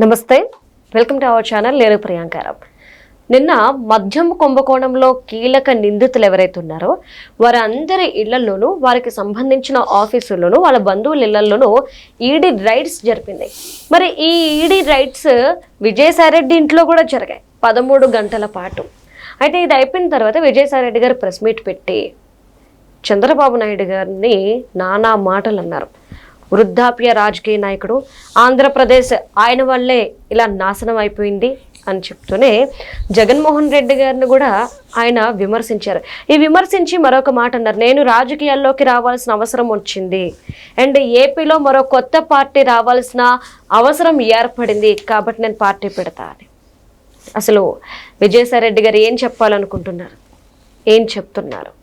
నమస్తే, welcome to our channel. నేను ప్రియాంకారావు. నిన్న మద్యం కుంభకోణంలో కీలక నిందితులు ఎవరైతే ఉన్నారో వారందరి ఇళ్లలోనూ, వారికి సంబంధించిన ఆఫీసుల్లోనూ, వాళ్ళ బంధువుల ఇళ్లలోనూ ఈడీ రైడ్స్ జరిపింది. మరి ఈ ఈడీ రైడ్స్ విజయసాయిరెడ్డి ఇంట్లో కూడా జరిగాయి 13 గంటల పాటు. అయితే ఇది అయిపోయిన తర్వాత విజయసాయిరెడ్డి గారు ప్రెస్ మీట్ పెట్టి చంద్రబాబు నాయుడు గారిని నానా మాటలు అన్నారు. వృద్ధాప్య రాజకీయ నాయకుడు, ఆంధ్రప్రదేశ్ ఆయన వల్లే ఇలా నాశనం అయిపోయింది అని చెప్తూనే జగన్మోహన్ రెడ్డి గారిని కూడా ఆయన విమర్శించారు. ఈ విమర్శించి మరొక మాట అన్నారు, నేను రాజకీయాల్లోకి రావాల్సిన అవసరం వచ్చింది అండ్ ఏపీలో మరో కొత్త పార్టీ రావాల్సిన అవసరం ఏర్పడింది కాబట్టి నేను పార్టీ పెడతా అని. అసలు విజయసాయిరెడ్డి గారు ఏం చెప్పాలనుకుంటున్నారు, ఏం చెప్తున్నారు?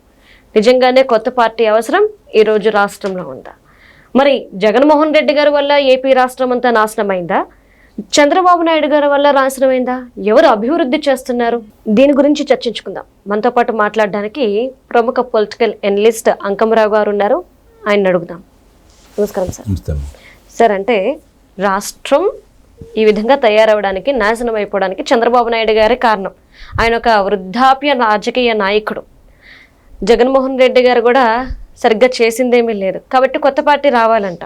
నిజంగానే కొత్త పార్టీ అవసరం ఈరోజు రాష్ట్రంలో ఉందా? మరి జగన్మోహన్ రెడ్డి గారి వల్ల ఏపీ రాష్ట్రం అంతా నాశనమైందా? చంద్రబాబు నాయుడు గారి వల్ల నాశనమైందా? ఎవరు అభివృద్ధి చేస్తున్నారు? దీని గురించి చర్చించుకుందాం. మనతో పాటు మాట్లాడడానికి ప్రముఖ పొలిటికల్ ఎనలిస్ట్ అంకమరావు గారు ఉన్నారు. ఆయన అడుగుదాం. నమస్కారం సార్. సార్, అంటే రాష్ట్రం ఈ విధంగా తయారవడానికి, నాశనం అయిపోవడానికి చంద్రబాబు నాయుడు గారే కారణం. ఆయన ఒక వృద్ధాప్య రాజకీయ నాయకుడు. జగన్మోహన్ రెడ్డి గారు కూడా సరిగ్గా చేసిందేమీ లేదు కాబట్టి కొత్త పార్టీ రావాలంట,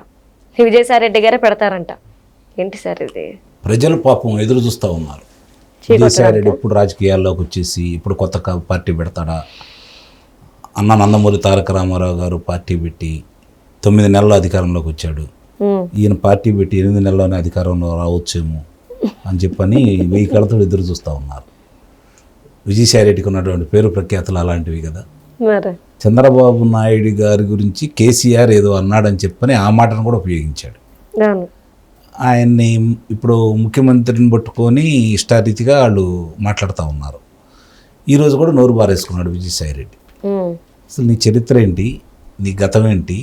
విజయసాయిరెడ్డి గారే పెడతారంట. ఏంటి సార్ ఇది? ప్రజలు పాపం ఎదురు చూస్తూ ఉన్నారు. విజయసాయిరెడ్డి ఎప్పుడు రాజకీయాల్లోకి వచ్చేసి ఇప్పుడు కొత్త పార్టీ పెడతాడా? అన్న నందమూరి తారక రామారావు గారు పార్టీ పెట్టి 9 నెలల అధికారంలోకి వచ్చాడు. ఈయన పార్టీ పెట్టి 8 నెలల్లోనే అధికారంలో రావచ్చేమో అని చెప్పని 1000 కళతో ఎదురు చూస్తూ ఉన్నారు. విజయసాయిరెడ్డికి ఉన్నటువంటి పేరు ప్రఖ్యాతులు అలాంటివి కదా. చంద్రబాబు నాయుడు గారి గురించి కేసీఆర్ ఏదో అన్నాడని చెప్పని ఆ మాటను కూడా ఉపయోగించాడు. ఆయన్ని ఇప్పుడు ముఖ్యమంత్రిని పట్టుకొని ఇష్టారీతిగా వాళ్ళు మాట్లాడుతూ ఉన్నారు. ఈరోజు కూడా నోరు బారేసుకున్నాడు విజయసాయిరెడ్డి. అసలు నీ చరిత్ర ఏంటి, నీ గతం ఏంటి,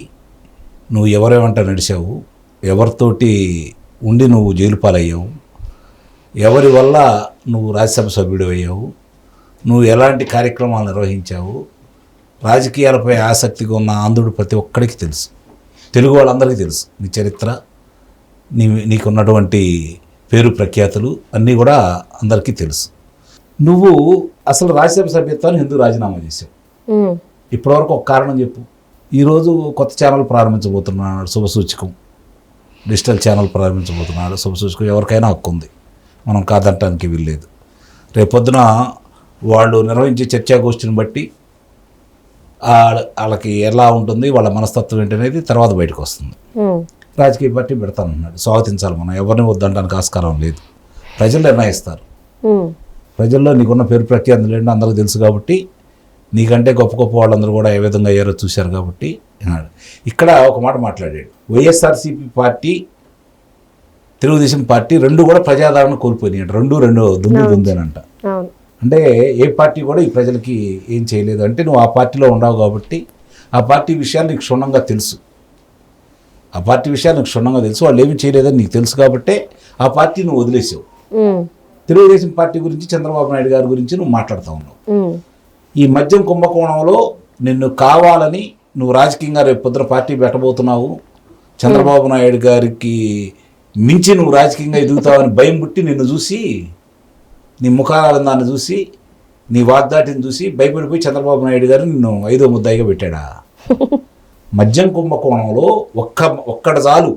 నువ్వు ఎవరేమంటా నడిచావు, ఎవరితోటి ఉండి నువ్వు జైలు పాలయ్యావు, ఎవరి వల్ల నువ్వు రాజ్యసభ సభ్యుడు అయ్యావు, నువ్వు ఎలాంటి కార్యక్రమాలు నిర్వహించావు, రాజకీయాలపై ఆసక్తిగా ఉన్న ఆంధ్రుడు ప్రతి ఒక్కడికి తెలుసు, తెలుగు వాళ్ళందరికీ తెలుసు నీ చరిత్ర, నీకున్నటువంటి పేరు ప్రఖ్యాతులు అన్నీ కూడా అందరికీ తెలుసు. నువ్వు అసలు రాజ్యసభ సభ్యత్వాన్ని ఎందుకు రాజీనామా చేసావు? ఇప్పటివరకు ఒక కారణం చెప్పు. ఈరోజు కొత్త ఛానల్ ప్రారంభించబోతున్నాడు శుభసూచకం, డిజిటల్ ఛానల్ ప్రారంభించబోతున్నాడు శుభసూచకం. ఎవరికైనా హక్కు ఉంది, మనం కాదంటానికి వీల్లేదు. రేపొద్దున వాళ్ళు నిర్వహించే చర్చాగోష్ఠిని బట్టి వాళ్ళకి ఎలా ఉంటుంది, వాళ్ళ మనస్తత్వం ఏంటనేది తర్వాత బయటకు వస్తుంది. రాజకీయ పార్టీ పెడతానన్నాడు, స్వాగతించాలి. మనం ఎవరిని వద్దంటానికి ఆస్కారం లేదు. ప్రజలు నిర్ణయిస్తారు. ప్రజల్లో నీకున్న పేరు ప్రఖ్యాతులు ఏంటో అందరికీ తెలుసు కాబట్టి, నీకంటే గొప్ప గొప్ప వాళ్ళందరూ కూడా ఏ విధంగా అయ్యారో చూశారు కాబట్టి అన్నాడు. ఇక్కడ ఒక మాట మాట్లాడాడు, వైఎస్ఆర్సీపీ పార్టీ, తెలుగుదేశం పార్టీ రెండు కూడా ప్రజాదరణ కోల్పోయినాయి. రెండు దుందేనంట. అంటే ఏ పార్టీ కూడా ఈ ప్రజలకి ఏం చేయలేదు. అంటే నువ్వు ఆ పార్టీలో ఉండవు కాబట్టి ఆ పార్టీ విషయాలు నీకు క్షుణ్ణంగా తెలుసు. వాళ్ళు ఏమి చేయలేదని నీకు తెలుసు కాబట్టే ఆ పార్టీ నువ్వు వదిలేసావు. తెలుగుదేశం పార్టీ గురించి, చంద్రబాబు నాయుడు గారి గురించి నువ్వు మాట్లాడుతూ ఉన్నావు. ఈ మద్యం కుంభకోణంలో నిన్ను కావాలని నువ్వు రాజకీయంగా రేపు పొద్దున పార్టీ పెట్టబోతున్నావు, చంద్రబాబు నాయుడు గారికి మించి నువ్వు రాజకీయంగా ఎదుగుతావని భయం పుట్టి నిన్ను చూసి, నీ ముఖాలందాన్ని చూసి, నీ వాగ్దాటిని చూసి భయపడిపోయి చంద్రబాబు నాయుడు గారు నిన్ను 5వ ముద్దాయిగా పెట్టాడా? మద్యం కుంభకోణంలో ఒక్కడ చాలు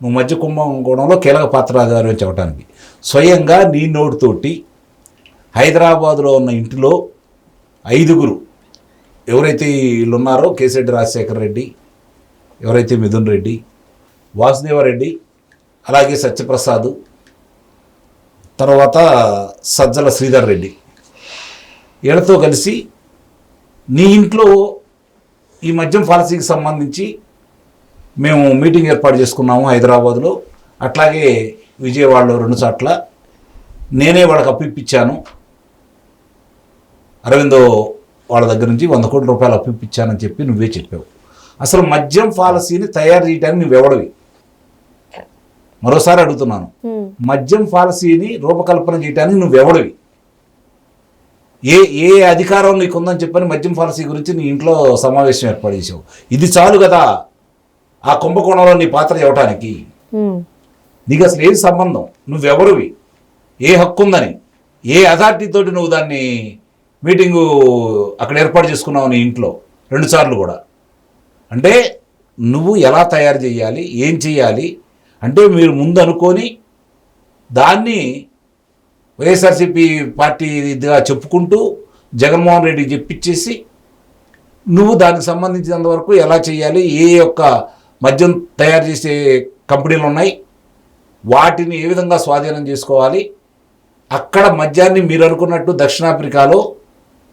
నువ్వు మద్య కుంభకోణంలో కీలక పాత్రధారి అని చెప్పడానికి. స్వయంగా నీ నోటితోటి హైదరాబాదులో ఉన్న ఇంటిలో 5గురు ఎవరైతే వీళ్ళు ఉన్నారో, కేసిరెడ్డి రాజశేఖర రెడ్డి, ఎవరైతే మిథున్ రెడ్డి, వాసుదేవరెడ్డి, అలాగే సత్యప్రసాద్, తర్వాత సజ్జల శ్రీధర్ రెడ్డి, వీళ్ళతో కలిసి నీ ఇంట్లో ఈ మద్యం పాలసీకి సంబంధించి మేము మీటింగ్ ఏర్పాటు చేసుకున్నాము హైదరాబాదులో, అట్లాగే విజయవాడలో 2 చోట్ల. నేనే వాళ్ళకి అప్పిప్పించాను, అరవిందో వాళ్ళ దగ్గర నుంచి 100 కోట్ల రూపాయలు అప్పిప్పించానని చెప్పి నువ్వే చెప్పావు. అసలు మద్యం పాలసీని తయారు చేయడానికి నువ్వెవడవి? మరోసారి అడుగుతున్నాను, మద్యం పాలసీని రూపకల్పన చేయడానికి నువ్వెవడవి? ఏ అధికారం నీకుందని చెప్పని మద్యం పాలసీ గురించి నీ ఇంట్లో సమావేశం ఏర్పాటు చేసావు? ఇది చాలు కదా ఆ కుంభకోణంలో నీ పాత్ర ఇవ్వటానికి. నీకు అసలు ఏది సంబంధం, నువ్వెవరివి, ఏ హక్కు ఉందని, ఏ అథారిటీతోటి నువ్వు దాన్ని మీటింగు అక్కడ ఏర్పాటు చేసుకున్నావు నీ ఇంట్లో 2 సార్లు కూడా. అంటే నువ్వు ఎలా తయారు చేయాలి, ఏం చేయాలి అంటే మీరు ముందు అనుకొని దాన్ని వైఎస్ఆర్సీపీ పార్టీ ఇదిగా చెప్పుకుంటూ జగన్మోహన్ రెడ్డికి చెప్పించేసి నువ్వు దానికి సంబంధించినంత వరకు ఎలా చేయాలి, ఏ యొక్క మద్యం తయారు చేసే కంపెనీలు ఉన్నాయి, వాటిని ఏ విధంగా స్వాధీనం చేసుకోవాలి, అక్కడ మద్యాన్ని మీరు అనుకున్నట్టు దక్షిణాఫ్రికాలో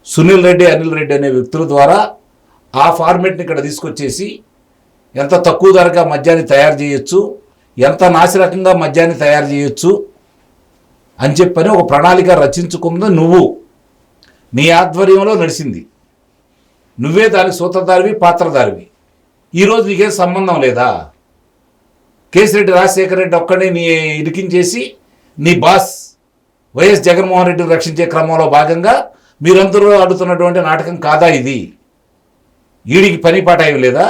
సునీల్ రెడ్డి, అనిల్ రెడ్డి అనే వ్యక్తుల ద్వారా ఆ ఫార్మేట్ని ఇక్కడ తీసుకొచ్చేసి ఎంత తక్కువ ధరగా మద్యాన్ని తయారు చేయొచ్చు, ఎంత నాసిరకంగా మద్యాన్ని తయారు చేయొచ్చు అని చెప్పని ఒక ప్రణాళిక రచించుకున్నది నువ్వు, నీ ఆధ్వర్యంలో నడిచింది, నువ్వే దానికి సూత్రధారివి, పాత్రధారివి. ఈరోజు నీకేం సంబంధం లేదా? కేసిరెడ్డి రాజశేఖర రెడ్డి ఒక్కడే నీ ఇరికించేసి నీ బాస్ వైఎస్ జగన్మోహన్ రెడ్డిని రక్షించే క్రమంలో భాగంగా మీరందరూ ఆడుతున్నటువంటి నాటకం కాదా ఇది? ఈడికి పని పాట ఏమి లేదా?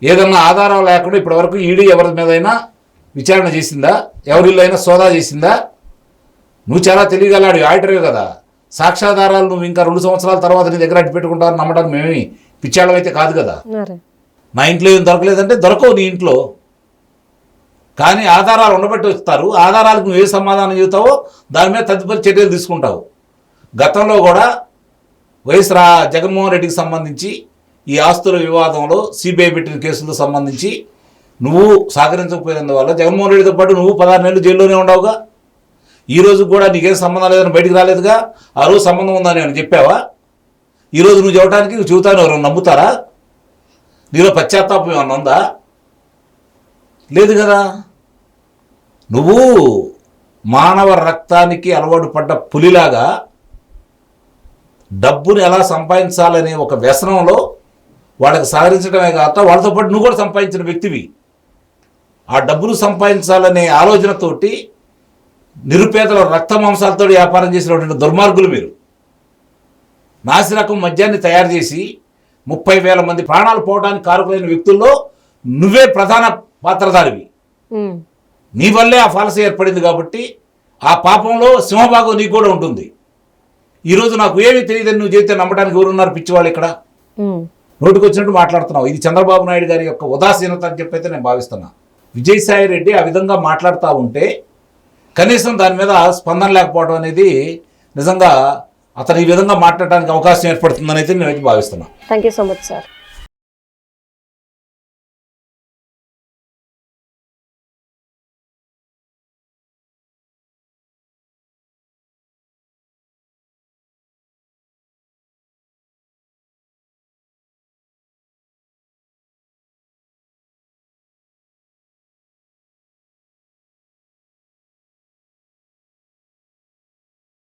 ఏదన్నా ఆధారం లేకుండా ఇప్పటివరకు ఈడీ ఎవరి మీదైనా విచారణ చేసిందా? ఎవరిలో అయినా సోదా చేసిందా? నువ్వు చాలా తెలియగలాడు, ఆడిటరే కదా. సాక్ష్యాధారాలు నువ్వు ఇంకా 2 సంవత్సరాల తర్వాత నీ దగ్గర అడ్డు పెట్టుకుంటావని నమ్మడానికి మేమేమి పిచ్చాళ్ళం అయితే కాదు కదా. నా ఇంట్లో ఏం దొరకలేదంటే దొరకవు నీ ఇంట్లో, కానీ ఆధారాలు ఉండబట్టి వస్తారు. ఆధారాలకు నువ్వు ఏ సమాధానం చెబుతావో దాని మీద తదుపరి చర్యలు తీసుకుంటావు. గతంలో కూడా వైఎస్ జగన్మోహన్ రెడ్డికి సంబంధించి ఈ ఆస్తుల వివాదంలో సిబిఐ పెట్టిన కేసులకు సంబంధించి నువ్వు సహకరించకపోయినందువల్ల జగన్మోహన్ రెడ్డితో పాటు నువ్వు 16 నెలలు జైల్లోనే ఉండవుగా. ఈ రోజు కూడా నీకేం సంబంధం లేదని బయటికి రాలేదుగా. ఆ రోజు సంబంధం ఉందని నేను చెప్పావా? ఈరోజు నువ్వు చెప్పడానికి నువ్వు చెబుతాను, ఎవరు నమ్ముతారా? నీలో పశ్చాత్తాపం ఏమన్నా ఉందా? లేదు కదా. నువ్వు మానవ రక్తానికి అలవాటు పడ్డ పులిలాగా డబ్బుని ఎలా సంపాదించాలనే ఒక వ్యసనంలో వాళ్ళకి సహకరించడమే కాక వాళ్ళతో పాటు నువ్వు కూడా సంపాదించిన వ్యక్తివి. ఆ డబ్బును సంపాదించాలనే ఆలోచనతోటి నిరుపేదల రక్త మాంసాలతో వ్యాపారం చేసినటువంటి దుర్మార్గులు మీరు. నాసిరకం మద్యాన్ని తయారు చేసి 30,000 మంది ప్రాణాలు పోవడానికి కారకులైన వ్యక్తుల్లో నువ్వే ప్రధాన పాత్రధారివి. నీ వల్లే ఆ ఫాలసీ ఏర్పడింది కాబట్టి ఆ పాపంలో సింహభాగం నీకు కూడా ఉంటుంది. ఈరోజు నాకు ఏమీ తెలియదని నువ్వు చేస్తే నమ్మడానికి ఎవరున్నారు పిచ్చివాళ్ళు ఇక్కడ? నోటికి వచ్చినట్టు మాట్లాడుతున్నావు. ఇది చంద్రబాబు నాయుడు గారి యొక్క ఉదాసీనత అని చెప్పైతే నేను భావిస్తున్నా. విజయసాయి రెడ్డి ఆ విధంగా మాట్లాడుతూ ఉంటే కనీసం దాని మీద స్పందన లేకపోవడం అనేది నిజంగా అతను ఈ విధంగా మాట్లాడడానికి అవకాశం ఏర్పడుతుందని అయితే నేనైతే భావిస్తున్నాను. Thank you so much sir.